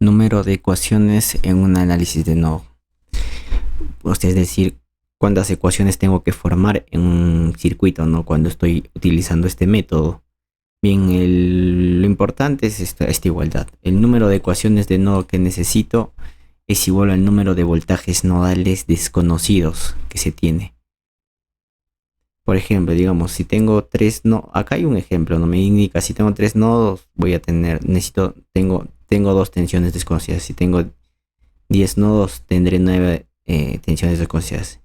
Número de ecuaciones en un análisis de nodo. O sea, es decir, cuántas ecuaciones tengo que formar en un circuito, ¿no? Cuando estoy utilizando este método. Bien, lo importante es esta igualdad. El número de ecuaciones de nodo que necesito es igual al número de voltajes nodales desconocidos que se tiene. Por ejemplo, digamos, si tengo tres nodos, acá hay un ejemplo, no me indica, si tengo tres nodos, tengo dos tensiones desconocidas. Si tengo 10 nodos, tendré 9 tensiones desconocidas.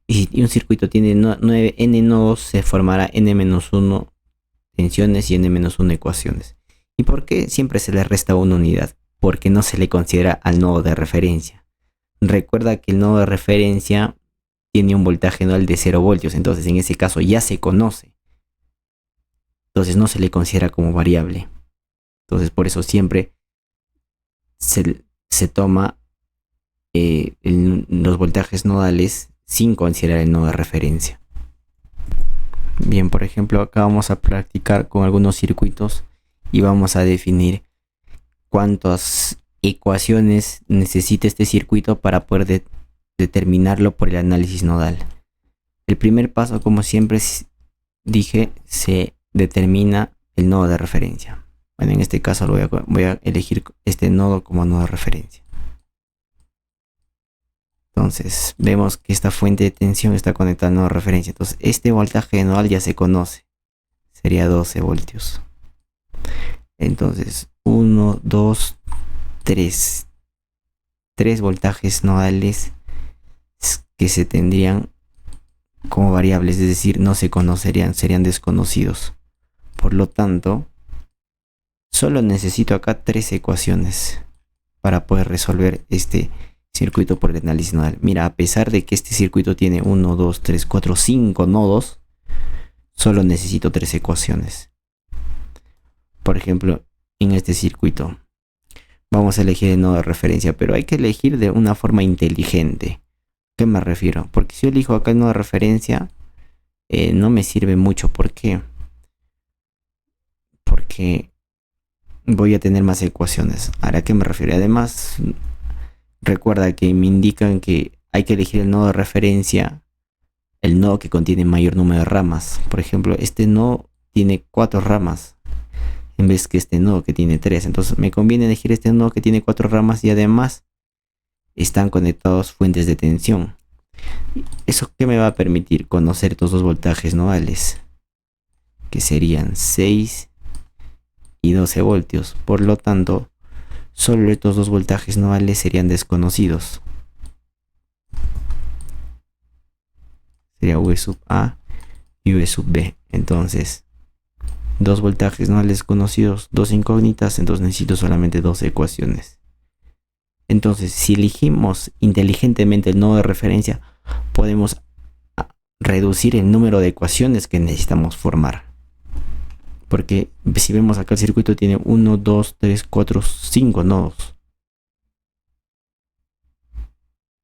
Y si un circuito tiene 9 n nodos, se formará n-1 tensiones y n-1 ecuaciones. ¿Y por qué siempre se le resta una unidad? Porque no se le considera al nodo de referencia. Recuerda que el nodo de referencia tiene un voltaje nodal de 0 voltios, entonces en ese caso ya se conoce. Entonces no se le considera como variable. Entonces por eso siempre se toma los voltajes nodales sin considerar el nodo de referencia. Bien, por ejemplo, acá vamos a practicar con algunos circuitos y vamos a definir cuántas ecuaciones necesita este circuito para poder determinarlo por el análisis nodal. El primer paso, como siempre dije, se determina el nodo de referencia. Bueno, en este caso voy a elegir este nodo como nodo de referencia. Entonces vemos que esta fuente de tensión está conectada al nodo de referencia. Entonces este voltaje nodal ya se conoce. Sería 12 voltios. Entonces 1, 2, 3. 3 voltajes nodales que se tendrían como variables, es decir, no se conocerían, serían desconocidos. Por lo tanto, solo necesito acá 3 ecuaciones para poder resolver este circuito por el análisis nodal. Mira, a pesar de que este circuito tiene 1, 2, 3, 4, 5 nodos, solo necesito 3 ecuaciones. Por ejemplo, en este circuito vamos a elegir el nodo de referencia, pero hay que elegir de una forma inteligente. ¿A qué me refiero? Porque si yo elijo acá el nodo de referencia, no me sirve mucho. ¿Por qué? Porque voy a tener más ecuaciones. ¿A qué me refiero? Además, recuerda que me indican que hay que elegir el nodo de referencia, el nodo que contiene mayor número de ramas. Por ejemplo, este nodo tiene 4 ramas en vez que este nodo que tiene 3. Entonces me conviene elegir este nodo que tiene 4 ramas y además están conectados fuentes de tensión. ¿Eso qué me va a permitir? Conocer estos dos voltajes nodales, que serían 6 y 12 voltios. Por lo tanto, solo estos dos voltajes nodales serían desconocidos. Sería V sub A y V sub B. Entonces, dos voltajes nodales desconocidos, dos incógnitas, entonces necesito solamente 2 ecuaciones. Entonces, si elegimos inteligentemente el nodo de referencia, podemos reducir el número de ecuaciones que necesitamos formar. Porque si vemos acá, el circuito tiene 1, 2, 3, 4, 5 nodos.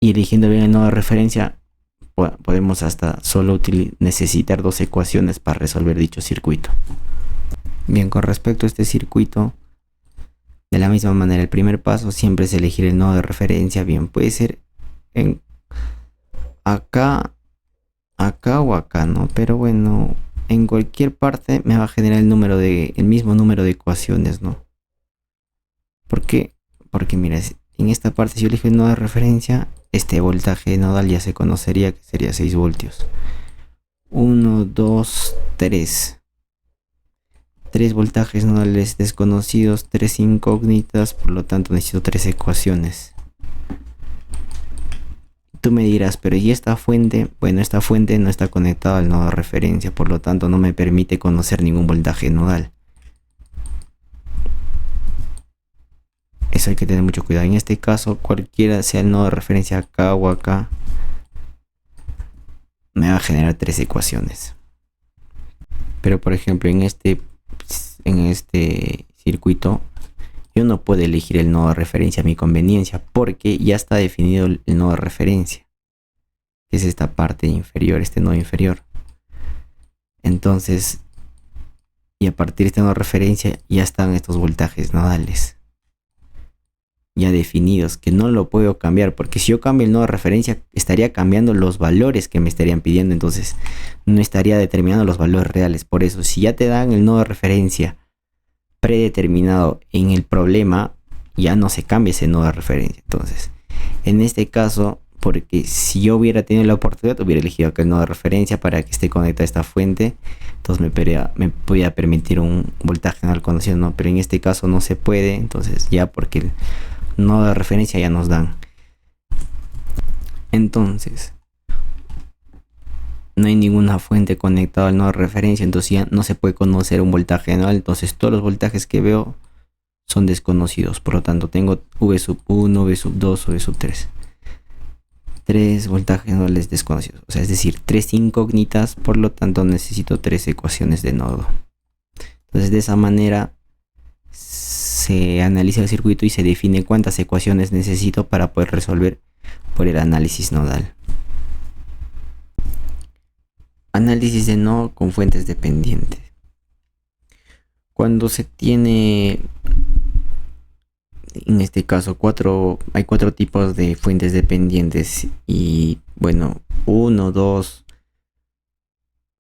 Y eligiendo bien el nodo de referencia, podemos hasta solo necesitar 2 ecuaciones para resolver dicho circuito. Bien, con respecto a este circuito, de la misma manera, el primer paso siempre es elegir el nodo de referencia. Bien, puede ser acá o acá, ¿no? Pero bueno, en cualquier parte me va a generar el mismo número de ecuaciones, ¿no? ¿Por qué? Porque mira, en esta parte si yo elijo el nodo de referencia, este voltaje nodal ya se conocería, que sería 6 voltios. 1, 2, 3. 3 voltajes nodales desconocidos, 3 incógnitas, por lo tanto necesito 3 ecuaciones. Tú me dirás, pero ¿y esta fuente? Bueno, esta fuente no está conectada al nodo de referencia, por lo tanto no me permite conocer ningún voltaje nodal. Eso hay que tener mucho cuidado. En este caso, cualquiera sea el nodo de referencia acá o acá, me va a generar 3 ecuaciones. Pero por ejemplo, en este circuito, yo no puedo elegir el nodo de referencia a mi conveniencia porque ya está definido el nodo de referencia, que es esta parte inferior, este nodo inferior. Entonces, y a partir de este nodo de referencia ya están estos voltajes nodales. ya definidos, que no lo puedo cambiar, porque si yo cambio el nodo de referencia estaría cambiando los valores que me estarían pidiendo, entonces no estaría determinando los valores reales. Por eso, si ya te dan el nodo de referencia predeterminado en el problema, ya no se cambia ese nodo de referencia. Entonces, en este caso, porque si yo hubiera tenido la oportunidad, hubiera elegido aquel nodo de referencia para que esté conectada a esta fuente, entonces me podía permitir un voltaje nodal conocido, ¿no? Pero en este caso no se puede, entonces ya porque el nodo de referencia ya nos dan. Entonces, no hay ninguna fuente conectada al nodo de referencia, entonces ya no se puede conocer un voltaje nodal, entonces todos los voltajes que veo son desconocidos, por lo tanto tengo V sub 1, V sub 2 o V sub 3. 3 voltajes nodales desconocidos, o sea, es decir, 3 incógnitas, por lo tanto necesito 3 ecuaciones de nodo. Entonces de esa manera se analiza el circuito y se define cuántas ecuaciones necesito para poder resolver por el análisis nodal. Análisis de nodo con fuentes dependientes. Cuando se tiene, en este caso, hay cuatro tipos de fuentes dependientes y bueno, 1, 2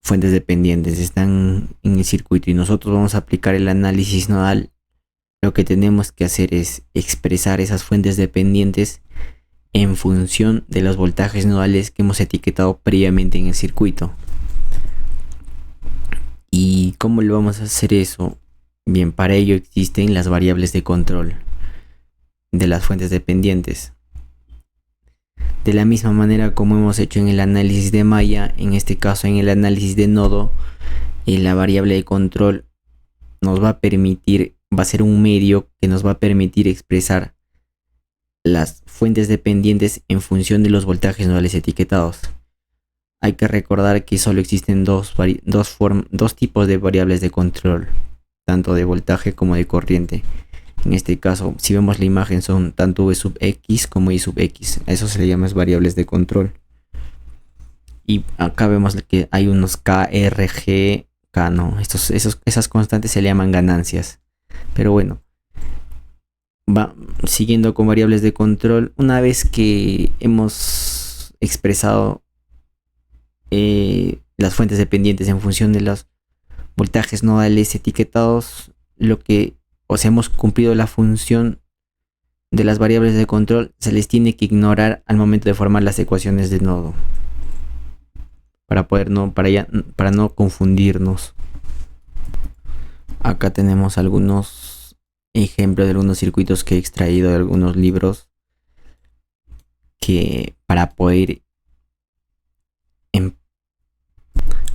fuentes dependientes están en el circuito y nosotros vamos a aplicar el análisis nodal. Lo que tenemos que hacer es expresar esas fuentes dependientes en función de los voltajes nodales que hemos etiquetado previamente en el circuito. ¿Y cómo lo vamos a hacer eso? Bien, para ello existen las variables de control de las fuentes dependientes. De la misma manera como hemos hecho en el análisis de malla, en este caso en el análisis de nodo, la variable de control nos va a permitir, va a ser un medio que nos va a permitir expresar las fuentes dependientes en función de los voltajes nodales etiquetados. Hay que recordar que solo existen dos tipos de variables de control, tanto de voltaje como de corriente. En este caso, si vemos la imagen, son tanto V sub X como Y sub X. A eso se le llama variables de control. Y acá vemos que hay unos K, R, G, K, no. Esas constantes se le llaman ganancias. Pero bueno, siguiendo con variables de control, una vez que hemos expresado las fuentes dependientes en función de los voltajes nodales etiquetados, hemos cumplido la función de las variables de control, se les tiene que ignorar al momento de formar las ecuaciones de nodo para no confundirnos. Acá tenemos algunos ejemplos de algunos circuitos que he extraído de algunos libros que para poder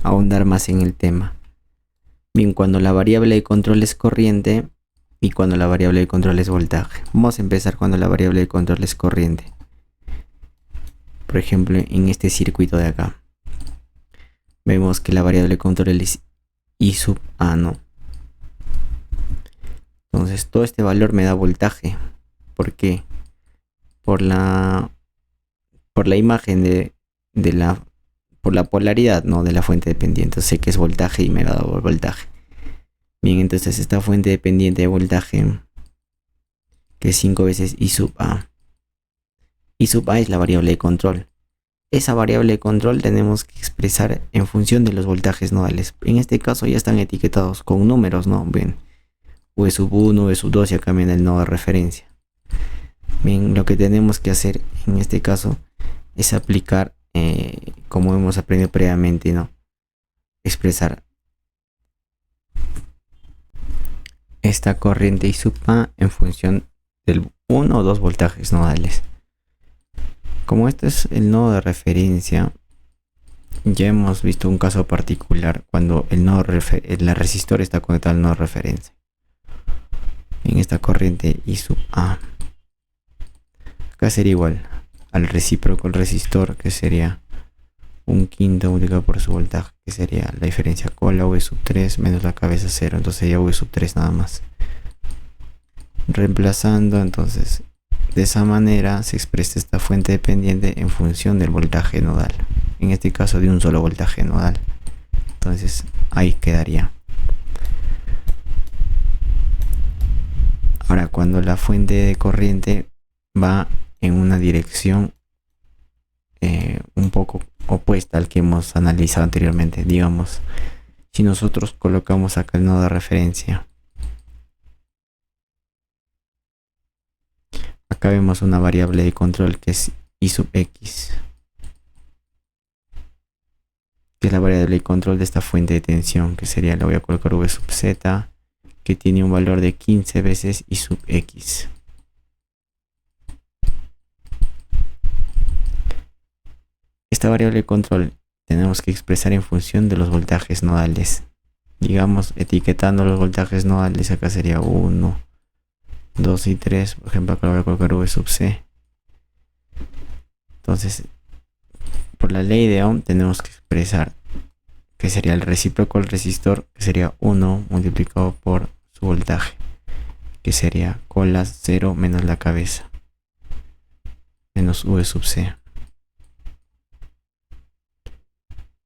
ahondar más en el tema. Bien, cuando la variable de control es corriente y cuando la variable de control es voltaje. Vamos a empezar cuando la variable de control es corriente. Por ejemplo, en este circuito de acá. Vemos que la variable de control es I sub A, no. Entonces todo este valor me da voltaje. ¿Por qué? Por la imagen por la polaridad, ¿no?, de la fuente dependiente. Sé que es voltaje y me da voltaje. Bien, entonces esta fuente dependiente de voltaje, que es 5 veces I sub A. I sub A es la variable de control. Esa variable de control tenemos que expresar en función de los voltajes nodales. En este caso ya están etiquetados con números, ¿no? Bien, V sub 1, V sub 2 ya cambian el nodo de referencia. Bien, lo que tenemos que hacer en este caso es aplicar, como hemos aprendido previamente, ¿no?, expresar esta corriente I sub A en función del 1 o 2 voltajes nodales. Como este es el nodo de referencia, ya hemos visto un caso particular cuando el resistor está conectado al nodo de referencia. En esta corriente I sub A, acá sería igual al recíproco el resistor, que sería un quinto multiplicado por su voltaje, que sería la diferencia con la V sub 3 menos la cabeza 0, entonces sería V sub 3 nada más. Reemplazando, entonces de esa manera se expresa esta fuente dependiente en función del voltaje nodal, en este caso de un solo voltaje nodal. Entonces ahí quedaría. Ahora, cuando la fuente de corriente va en una dirección un poco opuesta al que hemos analizado anteriormente. Digamos, si nosotros colocamos acá el nodo de referencia, acá vemos una variable de control que es i sub x, que es la variable de control de esta fuente de tensión, que sería, le voy a colocar v sub z, que tiene un valor de 15 veces i sub x. Esta variable de control tenemos que expresar en función de los voltajes nodales. Digamos, etiquetando los voltajes nodales, acá sería 1, 2 y 3. Por ejemplo, acá voy a colocar v sub c. Entonces, por la ley de Ohm tenemos que expresar que sería el recíproco del resistor, que sería 1 multiplicado por su voltaje, que sería cola 0 menos la cabeza, menos v sub c.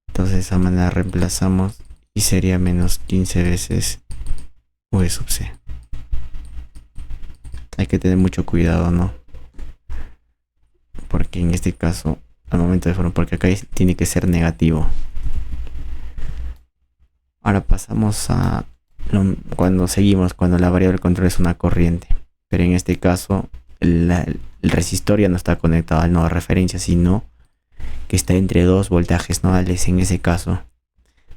Entonces de esa manera reemplazamos y sería menos 15 veces v sub c. Hay que tener mucho cuidado, ¿no? Porque en este caso, al momento de formar, porque acá tiene que ser negativo. Ahora pasamos a cuando la variable de control es una corriente. Pero en este caso, el resistor ya no está conectado al nodo de referencia, sino que está entre dos voltajes nodales. En ese caso,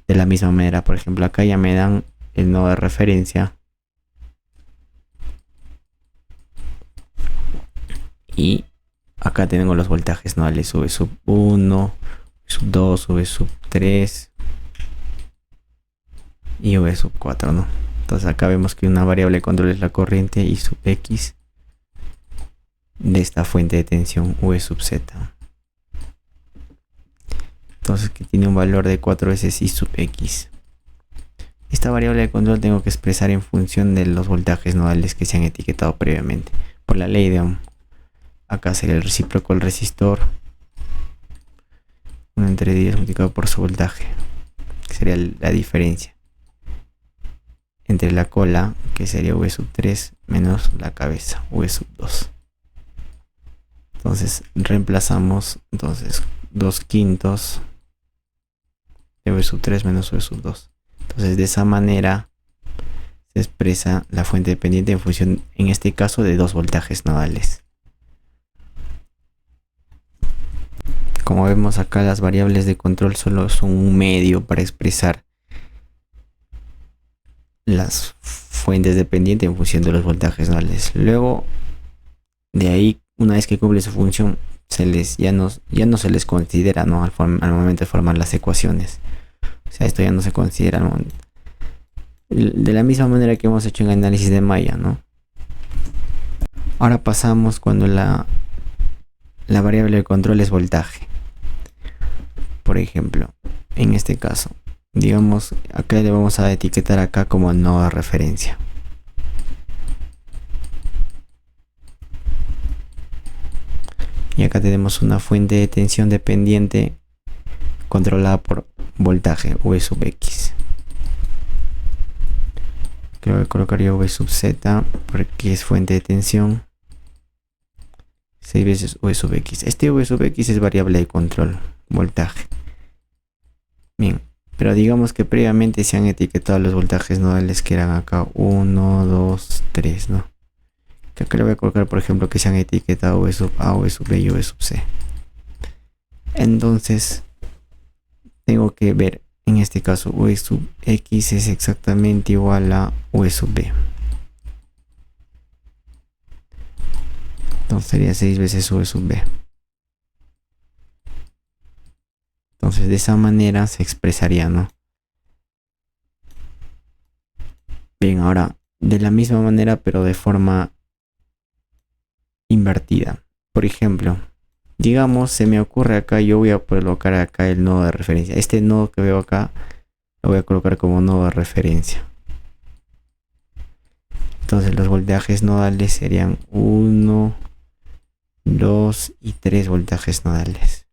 de la misma manera, por ejemplo, acá ya me dan el nodo de referencia y acá tengo los voltajes nodales v sub 1, v sub 2, v sub 3 y v sub 4, ¿no? Entonces acá vemos que una variable de control es la corriente i sub x de esta fuente de tensión v sub z. Entonces que tiene un valor de 4 veces i sub x. Esta variable de control tengo que expresar en función de los voltajes nodales que se han etiquetado previamente por la ley de Ohm. Acá sería el recíproco del resistor 1 entre 10 multiplicado por su voltaje, que sería la diferencia entre la cola, que sería v sub 3, menos la cabeza, v sub 2. Entonces reemplazamos 2 quintos de v sub 3 menos v sub 2. Entonces de esa manera se expresa la fuente dependiente en función, en este caso, de dos voltajes nodales. Como vemos acá, las variables de control solo son un medio para expresar las fuentes dependientes en función de los voltajes nodales. Luego de ahí, una vez que cumple su función, ya no se les considera, ¿no? al momento de formar las ecuaciones. O sea, esto ya no se considera, ¿no? De la misma manera que hemos hecho en análisis de malla, ¿no? Ahora pasamos cuando la variable de control es voltaje. Por ejemplo, en este caso, digamos, acá le vamos a etiquetar acá como nodo de referencia. Y acá tenemos una fuente de tensión dependiente controlada por voltaje v sub x. Creo que colocaría v sub z porque es fuente de tensión 6 veces v sub x. Este v sub x es variable de control, voltaje. Bien, pero digamos que previamente se han etiquetado los voltajes nodales que eran acá 1, 2, 3, ¿no? Que acá le voy a colocar, por ejemplo, que se han etiquetado v sub a, v sub b y v sub c. Entonces tengo que ver, en este caso, v sub x es exactamente igual a v sub b. Entonces sería 6 veces v sub b. Entonces de esa manera se expresaría, ¿no? Bien, ahora de la misma manera, pero de forma invertida. Por ejemplo, digamos, se me ocurre acá, yo voy a colocar acá el nodo de referencia. Este nodo que veo acá lo voy a colocar como nodo de referencia. Entonces los voltajes nodales serían 1, 2 y 3 voltajes nodales.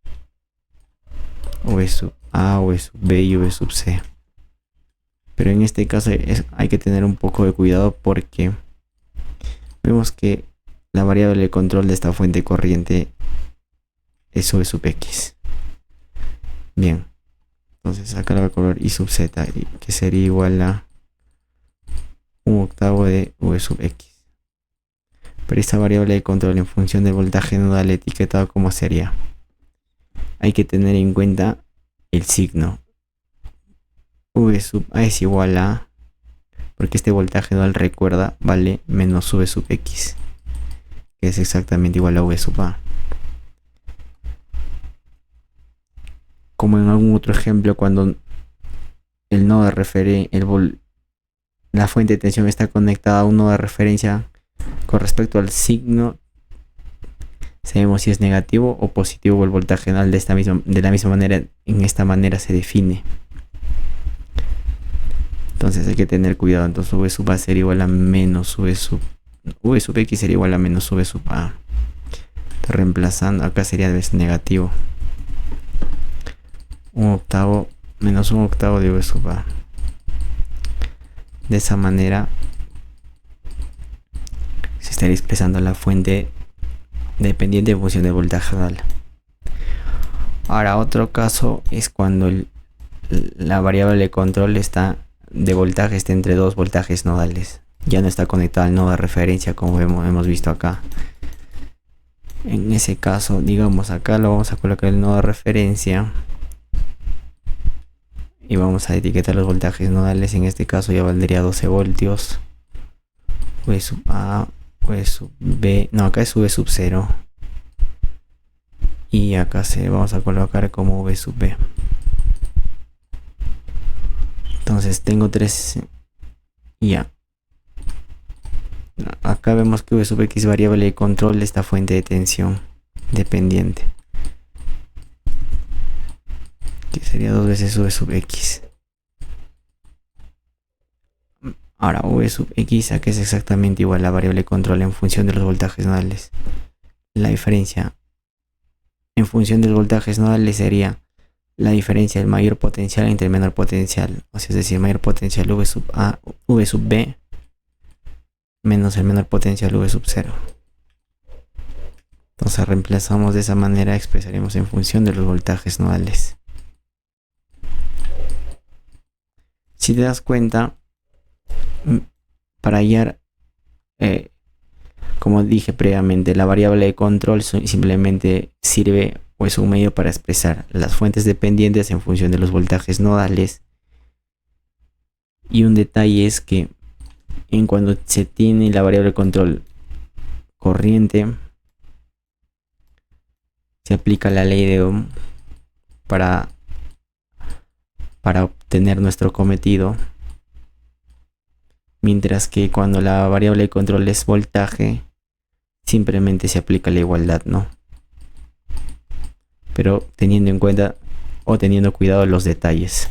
V sub a, V sub b y V sub c. Pero en este caso hay que tener un poco de cuidado porque vemos que la variable de control de esta fuente corriente es V sub X. Bien, entonces acá le voy a colocar I sub Z, que sería igual a 1/8 de V sub X. Pero esta variable de control en función del voltaje nodal etiquetado, ¿cómo sería? Hay que tener en cuenta el signo. V sub A es igual a, porque este voltaje nodal, recuerda, vale menos V sub X, que es exactamente igual a V sub A. Como en algún otro ejemplo, cuando el nodo de referencia, la fuente de tensión está conectada a un nodo de referencia, con respecto al signo, sabemos si es negativo o positivo el voltaje nodal de la misma manera. En esta manera se define. Entonces hay que tener cuidado. Entonces V sub A sería igual a menos V sub X sería igual a menos V sub A. Entonces, reemplazando, acá sería negativo. 1/8 menos 1/8 de V sub A. De esa manera se estaría expresando la fuente dependiente en función del voltaje nodal. Ahora, otro caso es cuando la variable de control de voltaje está entre dos voltajes nodales. Ya no está conectada al nodo de referencia, como hemos visto acá. En ese caso, digamos, acá lo vamos a colocar el nodo de referencia y vamos a etiquetar los voltajes nodales. En este caso ya valdría 12 voltios. V sub A, V sub B, no, acá es V sub 0. Y acá vamos a colocar como V sub B. Entonces tengo 3. Ya. Acá vemos que V sub X es variable de control de esta fuente de tensión dependiente, que sería 2 veces V sub X. Ahora V sub X, aquí es exactamente igual a la variable de control en función de los voltajes nodales. La diferencia en función de los voltajes nodales sería la diferencia del mayor potencial entre el menor potencial, o sea, es decir, mayor potencial V sub A, V sub B menos el menor potencial V sub 0. Entonces reemplazamos de esa manera, expresaremos en función de los voltajes nodales. Si te das cuenta, para hallar, como dije previamente, la variable de control simplemente sirve o es un medio para expresar las fuentes dependientes en función de los voltajes nodales. Y un detalle es que cuando se tiene la variable de control corriente, se aplica la ley de Ohm para obtener nuestro cometido, mientras que cuando la variable de control es voltaje, simplemente se aplica la igualdad, ¿no? Pero teniendo en cuenta o teniendo cuidado los detalles.